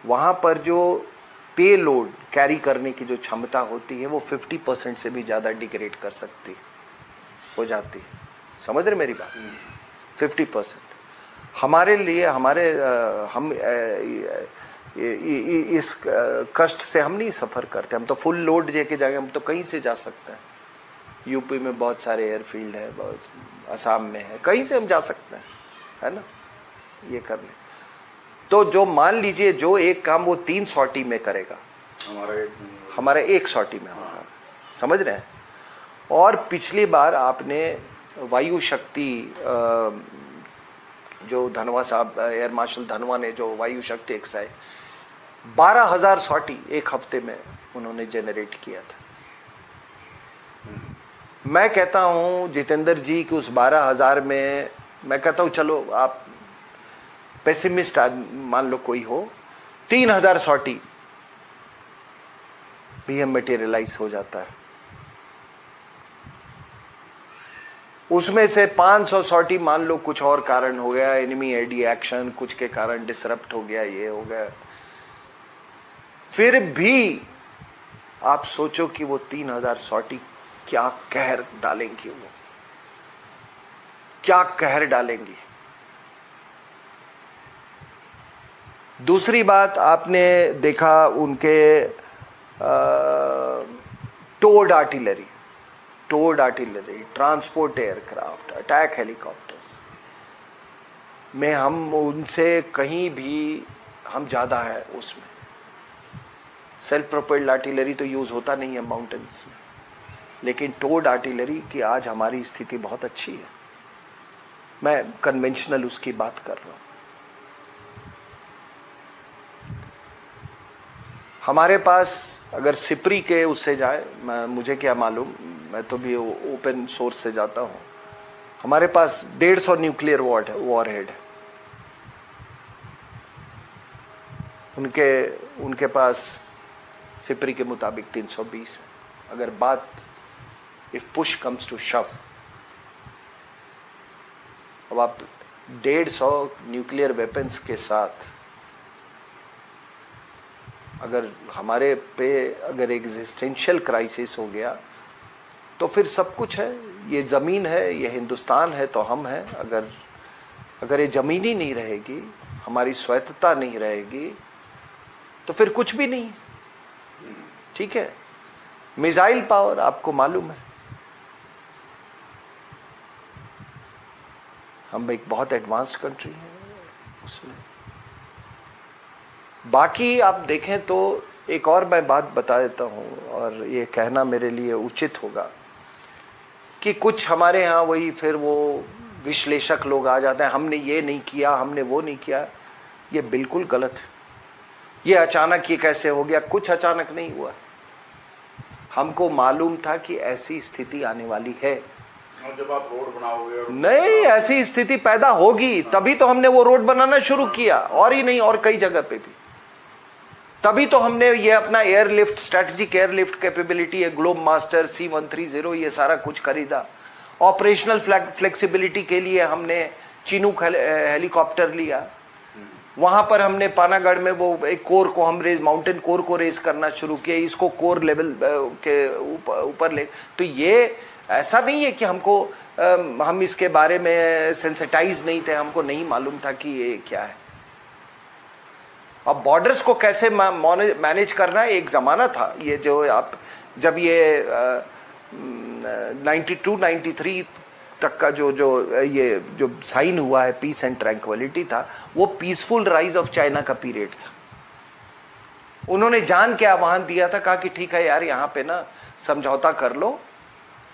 वहाँ पर जो पे लोड कैरी करने की जो क्षमता होती है वो 50% से भी ज़्यादा डिग्रेड कर सकती हो जाती है। समझ रहे मेरी बात? 50%। हमारे लिए हम इस कष्ट से हम नहीं सफ़र करते। हम तो फुल लोड लेके जाएंगे, हम तो कहीं से जा सकते हैं। यूपी में बहुत सारे एयरफील्ड है, बहुत असम में है, कहीं से हम जा सकते हैं, है ना, ये कर ले। तो जो मान लीजिए जो एक काम वो 3 सॉटी में करेगा, हमारा 1 सॉटी में होगा। समझ रहे हैं? और पिछली बार आपने वायु शक्ति, जो धनवा साहब, एयर मार्शल धनवा ने जो वायु शक्ति एक्साई 12,000 सॉटी एक हफ्ते में उन्होंने जनरेट किया था। मैं कहता हूं जितेंद्र जी कि उस 12,000 में मैं कहता हूं चलो आप पेसिमिस्ट मान लो कोई हो, 3,000 सॉटी भी हम मटेरियलाइज हो जाता है। उसमें से 500 सॉटी मान लो कुछ और कारण हो गया, एनिमी एडी एक्शन कुछ के कारण डिसरप्ट हो गया, ये हो गया, फिर भी आप सोचो कि वो 3,000 सॉटी क्या कहर डालेंगी, वो क्या कहर डालेंगी। दूसरी बात आपने देखा उनके towed artillery, transport aircraft, attack helicopters में हम उनसे कहीं भी हम ज़्यादा है उसमें। सेल्फ प्रोपेल्ड आर्टिलरी तो यूज़ होता नहीं है माउंटेन्स में, लेकिन टोड आर्टिलरी की आज हमारी स्थिति बहुत अच्छी है। मैं कन्वेंशनल उसकी बात कर रहा हूँ। हमारे पास अगर सिपरी के उससे जाए, मुझे क्या मालूम, मैं तो भी ओपन सोर्स से जाता हूँ, हमारे पास 150 न्यूक्लियर वॉरहेड है। उनके पास सिपरी के मुताबिक 320 है। अगर बात इफ पुश कम्स टू शव, अब आप 150 न्यूक्लियर वेपन्स के साथ अगर हमारे पे अगर एग्जिस्टेंशियल क्राइसिस हो गया तो फिर सब कुछ है। ये ज़मीन है, ये हिंदुस्तान है तो हम हैं। अगर ये ज़मीन ही नहीं रहेगी, हमारी स्वायत्तता नहीं रहेगी, तो फिर कुछ भी नहीं। ठीक है, मिसाइल पावर आपको मालूम है, हम एक बहुत एडवांस्ड कंट्री है उसमें। बाकी आप देखें तो एक और मैं बात बता देता हूँ, और ये कहना मेरे लिए उचित होगा कि कुछ हमारे यहाँ वही फिर वो विश्लेषक लोग आ जाते हैं, हमने ये नहीं किया, हमने वो नहीं किया। ये बिल्कुल गलत है। ये अचानक ये कैसे हो गया? कुछ अचानक नहीं हुआ। हमको मालूम था कि ऐसी स्थिति आने वाली है। और जब आप रोड बनाओगे नहीं, ऐसी स्थिति पैदा होगी तभी तो हमने वो रोड बनाना शुरू किया, और ही नहीं, और कई जगह पे भी। तभी तो हमने ये अपना एयरलिफ्ट, स्ट्रेटेजिक एयरलिफ्ट कैपेबिलिटी है, ग्लोब मास्टर, C-130, ये सारा कुछ खरीदा। ऑपरेशनल फ्लेक्सिबिलिटी के लिए हमने चिनूक हेलीकॉप्टर लिया। वहां पर हमने पानागढ़ में वो एक कोर को हम माउंटेन कोर को रेज करना शुरू किया, इसको कोर लेवल के ऊपर ले। तो ये ऐसा नहीं है कि हम इसके बारे में सेंसिटाइज नहीं थे, हमको नहीं मालूम था कि ये क्या है। अब बॉर्डर्स को कैसे मैनेज करना है, एक जमाना था ये, जो आप जब ये 92-93 तक का जो साइन हुआ है, पीस एंड ट्रैंक्विलिटी था, वो पीसफुल राइज ऑफ चाइना का पीरियड था। उन्होंने जान के आह्वान दिया था, कहा कि ठीक है यार, यहाँ पे ना समझौता कर लो,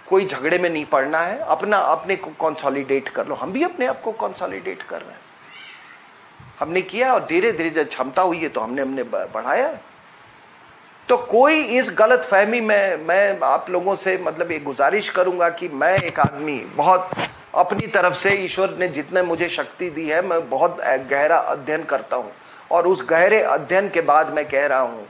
कोई झगड़े में नहीं पड़ना है, अपने को कंसोलिडेट कर लो। हम भी अपने आप को कंसोलिडेट कर रहे हैं, हमने किया, और धीरे धीरे जब क्षमता हुई है तो हमने बढ़ाया है। तो कोई इस गलत फहमी में, मैं आप लोगों से मतलब ये गुजारिश करूंगा कि मैं एक आदमी बहुत अपनी तरफ से, ईश्वर ने जितने मुझे शक्ति दी है, मैं बहुत गहरा अध्ययन करता हूं, और उस गहरे अध्ययन के बाद मैं कह रहा हूं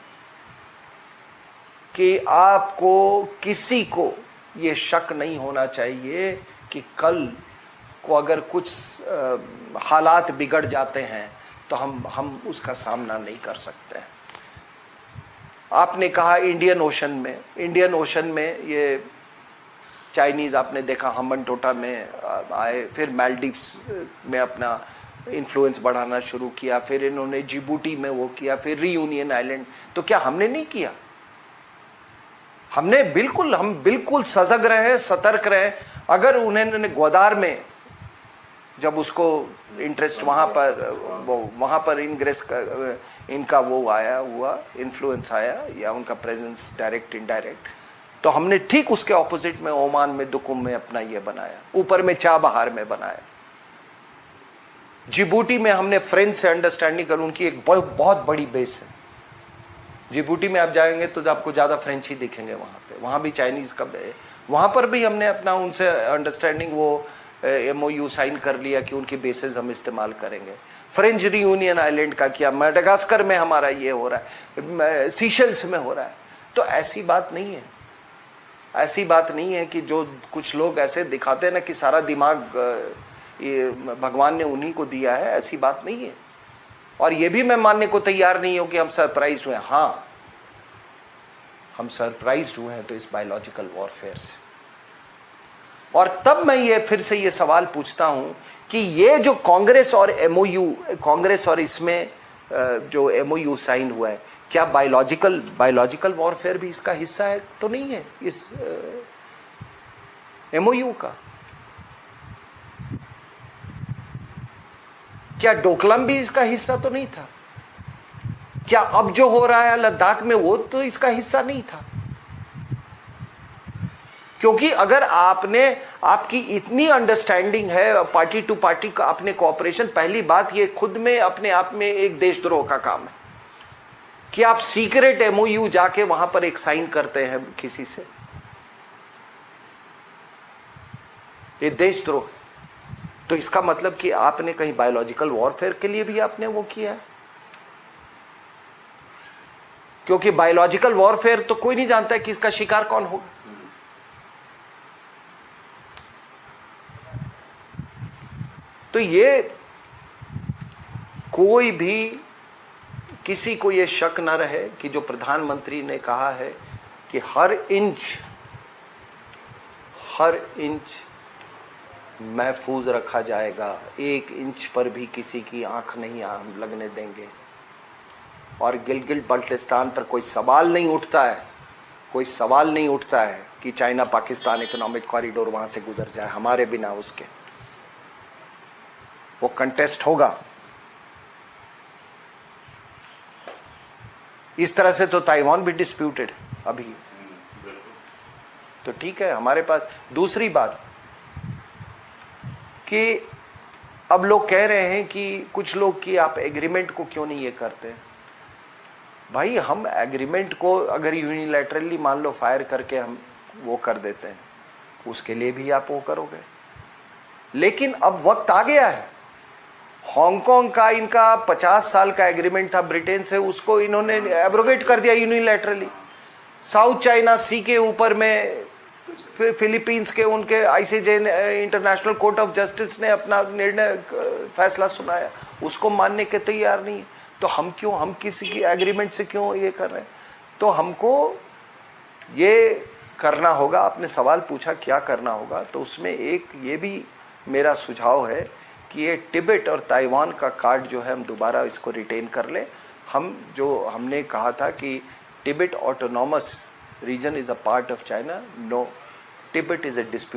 कि आपको किसी को ये शक नहीं होना चाहिए कि कल को अगर कुछ हालात बिगड़ जाते हैं तो हम उसका सामना नहीं कर सकते हैं। आपने कहा इंडियन ओशन में ये चाइनीज आपने देखा हम्बनटोटा में आए, फिर मालदीव्स में अपना इन्फ्लुएंस बढ़ाना शुरू किया, फिर इन्होंने जिबूटी में वो किया, फिर रियूनियन आइलैंड। तो क्या हमने नहीं किया? हम बिल्कुल सजग रहे, सतर्क रहे। अगर उन्होंने ग्वादार में जब उसको इंटरेस्ट वहां पर इंग्रेस इनका वो हुआ इन्फ्लुएंस आया, या उनका प्रेजेंस डायरेक्ट इनडायरेक्ट, तो हमने ठीक उसके ऑपोजिट में ओमान में दुकुम में अपना ये बनाया, ऊपर में चाबहार में बनाया। जिबूटी में हमने फ्रेंच से अंडरस्टैंडिंग कर, उनकी एक बहुत बड़ी बेस है। जिबूटी में आप जाएंगे तो आपको ज्यादा फ्रेंच ही दिखेंगे वहां भी चाइनीज का है। वहां पर भी हमने अपना उनसे अंडरस्टैंडिंग वो MOU साइन कर लिया कि उनकी बेसिस हम इस्तेमाल करेंगे। फ्रेंच रियूनियन आइलैंड का किया, मेडागास्कर में हमारा ये हो रहा है, सीशेल्स में हो रहा है। तो ऐसी बात नहीं है कि जो कुछ लोग ऐसे दिखाते हैं ना कि सारा दिमाग ये भगवान ने उन्हीं को दिया है, ऐसी बात नहीं है। और ये भी मैं मानने को तैयार नहीं हूं कि हम सरप्राइज हुए। हाँ, हम सरप्राइज हुए हैं तो इस बायोलॉजिकल वॉरफेयर से। और तब मैं ये फिर से ये सवाल पूछता हूं कि ये जो कांग्रेस और इसमें जो MOU साइन हुआ है, क्या बायोलॉजिकल वॉरफेयर भी इसका हिस्सा है? तो नहीं है इस MOU का। क्या डोकलाम भी इसका हिस्सा तो नहीं था? क्या अब जो हो रहा है लद्दाख में वो तो इसका हिस्सा नहीं था? क्योंकि अगर आपकी इतनी अंडरस्टैंडिंग है पार्टी टू पार्टी का अपने कोऑपरेशन, पहली बात ये खुद में अपने आप में एक देशद्रोह का काम है कि आप सीक्रेट MOU जाके वहां पर एक साइन करते हैं किसी से, ये देशद्रोह। तो इसका मतलब कि आपने कहीं बायोलॉजिकल वॉरफेयर के लिए भी आपने वो किया है, क्योंकि बायोलॉजिकल वॉरफेयर तो कोई नहीं जानता है कि इसका शिकार कौन होगा। तो ये कोई भी किसी को ये शक ना रहे कि जो प्रधानमंत्री ने कहा है कि हर इंच महफूज रखा जाएगा, 1 इंच पर भी किसी की आंख नहीं लगने देंगे। और गिलगित बल्टिस्तान पर कोई सवाल नहीं उठता है कि चाइना पाकिस्तान इकोनॉमिक कॉरिडोर वहां से गुजर जाए हमारे बिना उसके। वो कंटेस्ट होगा। इस तरह से तो ताइवान भी डिस्प्यूटेड अभी, तो ठीक है हमारे पास। दूसरी बात कि अब लोग कह रहे हैं कि कुछ लोग कि आप एग्रीमेंट को क्यों नहीं ये करते। भाई, हम एग्रीमेंट को अगर यूनिलैटरली मान लो फायर करके हम वो कर देते हैं, उसके लिए भी आप वो करोगे। लेकिन अब वक्त आ गया है। हांगकांग का इनका 50 साल का एग्रीमेंट था ब्रिटेन से, उसको इन्होंने एब्रोगेट कर दिया यूनिलैटरली। साउथ चाइना सी के ऊपर में फिलीपींस के उनके ICJ international court of justice ने अपना फैसला सुनाया, उसको मानने के तैयार नहीं है। तो हम किसी की एग्रीमेंट से क्यों ये कर रहे हैं? तो हमको ये करना होगा। आपने सवाल पूछा क्या करना होगा, तो उसमें एक ये भी मेरा सुझाव है कि ये तिब्बत और ताइवान का कार्ड जो है हम दोबारा इसको रिटेन कर ले। हमने कहा था कि Tibet autonomous region is a part of China, no, Tibet is a dispute